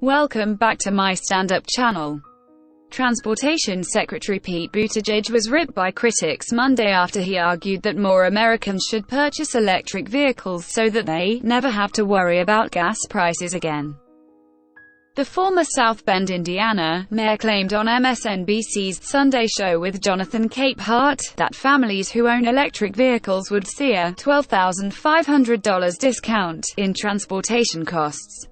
Welcome back to my stand-up channel. Transportation Secretary Pete Buttigieg was ripped by critics Monday after he argued that more Americans should purchase electric vehicles so that they never have to worry about gas prices again. The former South Bend, Indiana, mayor claimed on MSNBC's Sunday Show with Jonathan Capehart that families who own electric vehicles would see a $12,500 discount in transportation costs.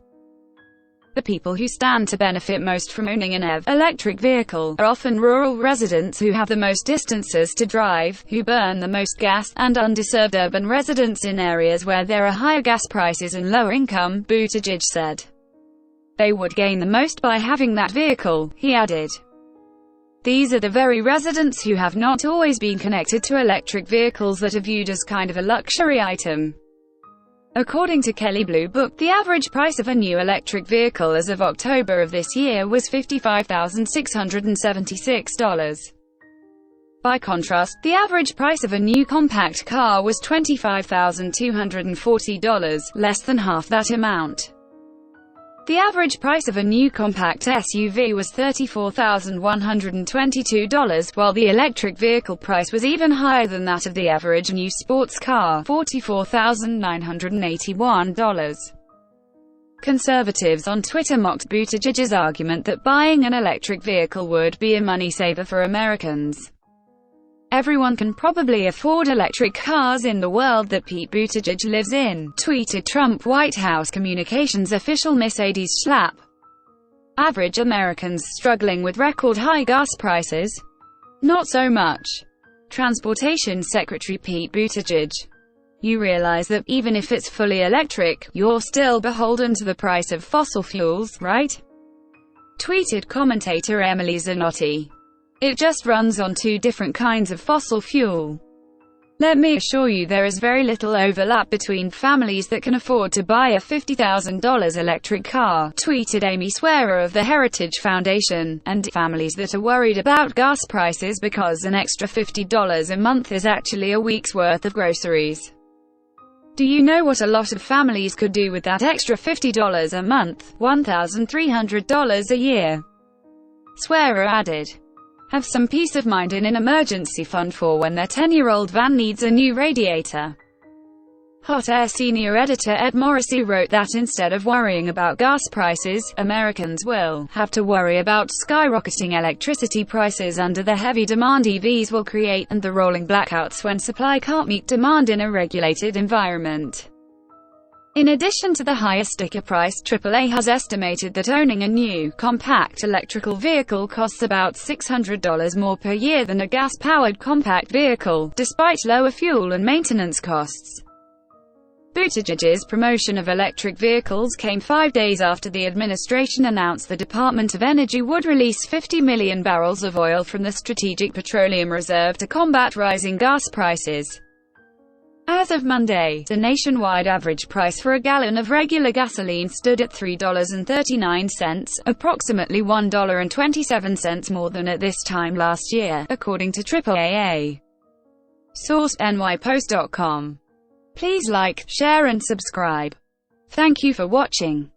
The people who stand to benefit most from owning an electric vehicle are often rural residents who have the most distances to drive, who burn the most gas, and underserved urban residents in areas where there are higher gas prices and lower income, Buttigieg said. They would gain the most by having that vehicle, he added. These are the very residents who have not always been connected to electric vehicles that are viewed as kind of a luxury item. According to Kelley Blue Book, the average price of a new electric vehicle as of October of this year was $55,676. By contrast, the average price of a new compact car was $25,240, less than half that amount. The average price of a new compact SUV was $34,122, while the electric vehicle price was even higher than that of the average new sports car, $44,981. Conservatives on Twitter mocked Buttigieg's argument that buying an electric vehicle would be a money-saver for Americans. Everyone can probably afford electric cars in the world that Pete Buttigieg lives in, tweeted Trump White House communications official Mercedes Schlapp. Average Americans struggling with record-high gas prices? Not so much. Transportation Secretary Pete Buttigieg. You realize that, even if it's fully electric, you're still beholden to the price of fossil fuels, right? Tweeted commentator Emily Zanotti. It just runs on two different kinds of fossil fuel. Let me assure you there is very little overlap between families that can afford to buy a $50,000 electric car, tweeted Amy Swearer of the Heritage Foundation, and families that are worried about gas prices because an extra $50 a month is actually a week's worth of groceries. Do you know what a lot of families could do with that extra $50 a month, $1,300 a year? Swearer added. Have some peace of mind in an emergency fund for when their 10-year-old van needs a new radiator. Hot Air senior editor Ed Morrissey wrote that instead of worrying about gas prices, Americans will have to worry about skyrocketing electricity prices under the heavy demand EVs will create, and the rolling blackouts when supply can't meet demand in a regulated environment. In addition to the higher sticker price, AAA has estimated that owning a new, compact electrical vehicle costs about $600 more per year than a gas-powered compact vehicle, despite lower fuel and maintenance costs. Buttigieg's promotion of electric vehicles came 5 days after the administration announced the Department of Energy would release 50 million barrels of oil from the Strategic Petroleum Reserve to combat rising gas prices. As of Monday, the nationwide average price for a gallon of regular gasoline stood at $3.39, approximately $1.27 more than at this time last year, according to AAA. Source: nypost.com. Please like, share and subscribe. Thank you for watching.